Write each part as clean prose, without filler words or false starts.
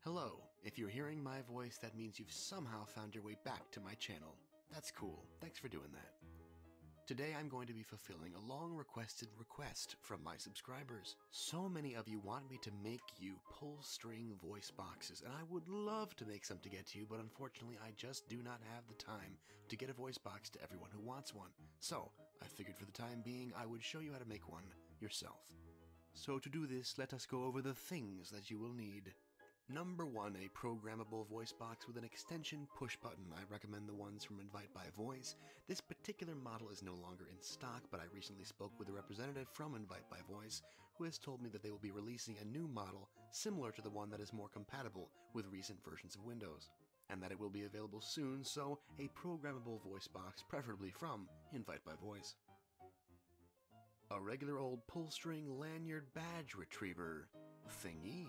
Hello, if you're hearing my voice, that means you've somehow found your way back to my channel. That's cool, thanks for doing that. Today I'm going to be fulfilling a long-requested request from my subscribers. So many of you want me to make you pull-string voice boxes, and I would love to make some to get to you, but unfortunately I just do not have the time to get a voice box to everyone who wants one. So, I figured for the time being I would show you how to make one yourself. So to do this, let us go over the things that you will need. Number 1, a programmable voice box with an extension push button. I recommend the ones from Invite by Voice. This particular model is no longer in stock, but I recently spoke with a representative from Invite by Voice who has told me that they will be releasing a new model similar to the one that is more compatible with recent versions of Windows, and that it will be available soon, so a programmable voice box, preferably from Invite by Voice. A regular old pull-string lanyard badge retriever thingy.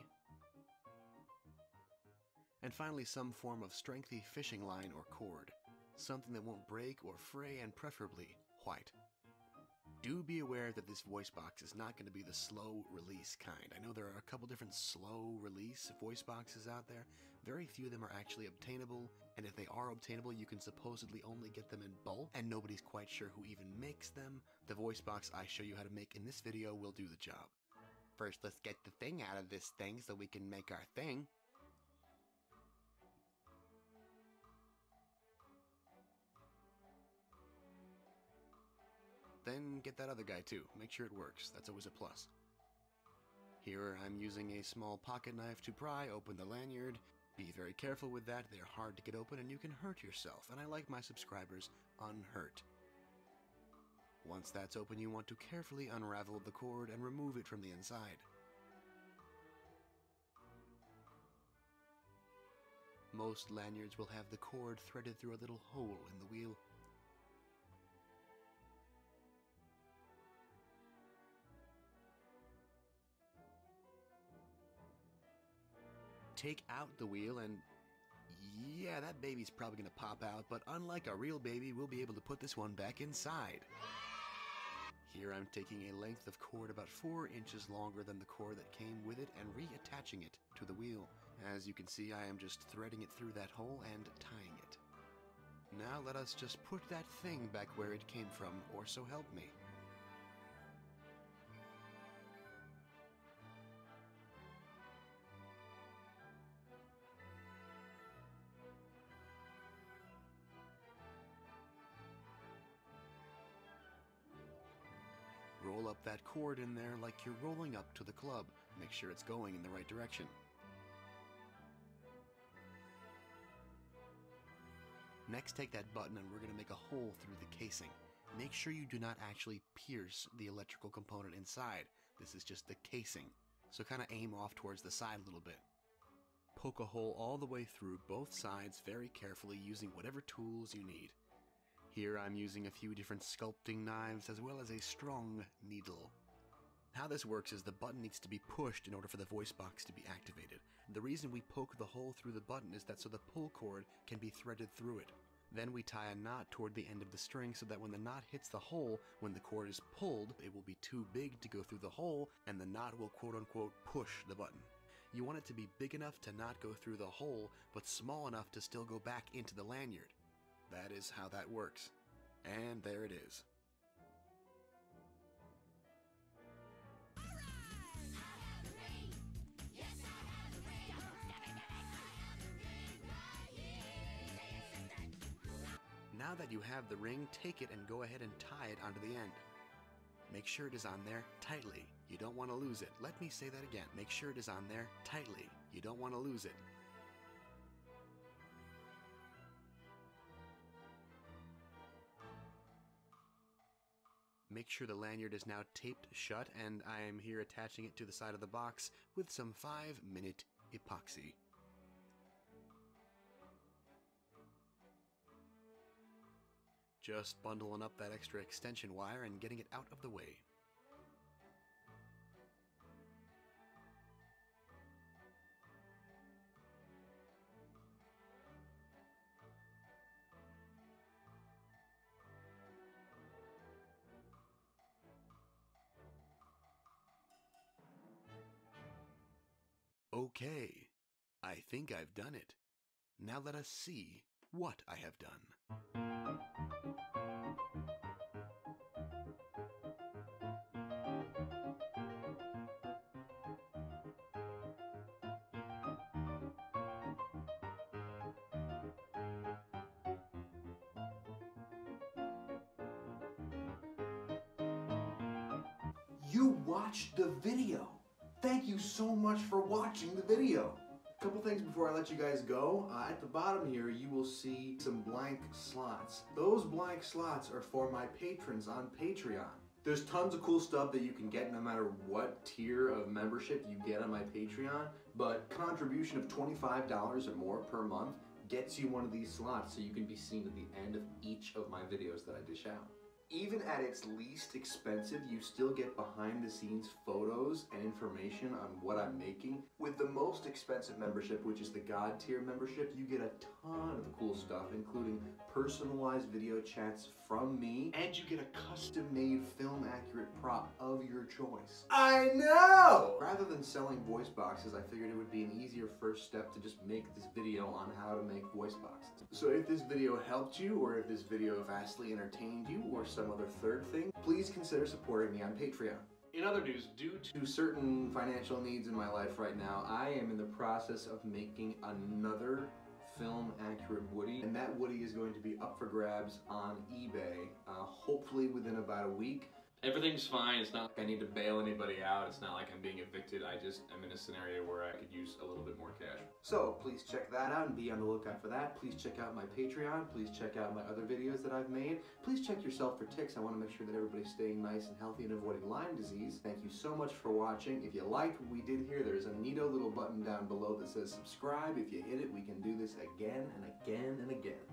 And finally, some form of strengthy fishing line or cord. Something that won't break or fray, and preferably white. Do be aware that this voice box is not going to be the slow release kind. I know there are a couple different slow release voice boxes out there. Very few of them are actually obtainable, and if they are obtainable, you can supposedly only get them in bulk, and nobody's quite sure who even makes them. The voice box I show you how to make in this video will do the job. First, let's get the thing out of this thing so we can make our thing. Then get that other guy too. Make sure it works. That's always a plus. Here I'm using a small pocket knife to pry open the lanyard. Be very careful with that. They're hard to get open and you can hurt yourself, and I like my subscribers unhurt. Once that's open, you want to carefully unravel the cord and remove it from the inside. Most lanyards will have the cord threaded through a little hole in the wheel. Take out the wheel and yeah, that baby's probably going to pop out, but unlike a real baby, we'll be able to put this one back inside. Here I'm taking a length of cord about 4 inches longer than the cord that came with it and reattaching it to the wheel. As you can see, I am just threading it through that hole and tying it. Now let us just put that thing back where it came from, or so help me. Roll up that cord in there like you're rolling up to the club. Make sure it's going in the right direction. Next, take that button and we're going to make a hole through the casing. Make sure you do not actually pierce the electrical component inside. This is just the casing. So kind of aim off towards the side a little bit. Poke a hole all the way through both sides very carefully using whatever tools you need. Here I'm using a few different sculpting knives as well as a strong needle. How this works is the button needs to be pushed in order for the voice box to be activated. The reason we poke the hole through the button is that so the pull cord can be threaded through it. Then we tie a knot toward the end of the string so that when the knot hits the hole, when the cord is pulled, it will be too big to go through the hole and the knot will quote-unquote push the button. You want it to be big enough to not go through the hole, but small enough to still go back into the lanyard. That is how that works. And there it is. Now that you have the ring, take it and go ahead and tie it onto the end. Make sure it is on there tightly. You don't want to lose it. Let me say that again. Make sure it is on there tightly. You don't want to lose it. Make sure the lanyard is now taped shut, and I am here attaching it to the side of the box with some 5-minute epoxy. Just bundling up that extra extension wire and getting it out of the way. Okay, I think I've done it. Now let us see what I have done. You watched the video. Thank you so much for watching the video. A couple things before I let you guys go. At the bottom here, you will see some blank slots. Those blank slots are for my patrons on Patreon. There's tons of cool stuff that you can get no matter what tier of membership you get on my Patreon, but contribution of $25 or more per month gets you one of these slots so you can be seen at the end of each of my videos that I dish out. Even at its least expensive, you still get behind the scenes photos and information on what I'm making. With the most expensive membership, which is the God tier membership, you get a ton of cool stuff, including personalized video chats from me, and you get a custom-made film accurate prop of your choice. I know! Rather than selling voice boxes, I figured it would be an easier first step to just make this video on how to make voice boxes. So if this video helped you, or if this video vastly entertained you, or some other third thing, please consider supporting me on Patreon. In other news, due to certain financial needs in my life right now, I am in the process of making another film accurate Woody, and that Woody is going to be up for grabs on eBay, hopefully within about a week. Everything's fine. It's not like I need to bail anybody out. It's not like I'm being evicted. I just am in a scenario where I could use a little bit more cash. So please check that out and be on the lookout for that. Please check out my Patreon. Please check out my other videos that I've made. Please check yourself for ticks. I want to make sure that everybody's staying nice and healthy and avoiding Lyme disease. Thank you so much for watching. If you liked what we did here, there's a neato little button down below that says subscribe. If you hit it, we can do this again and again and again.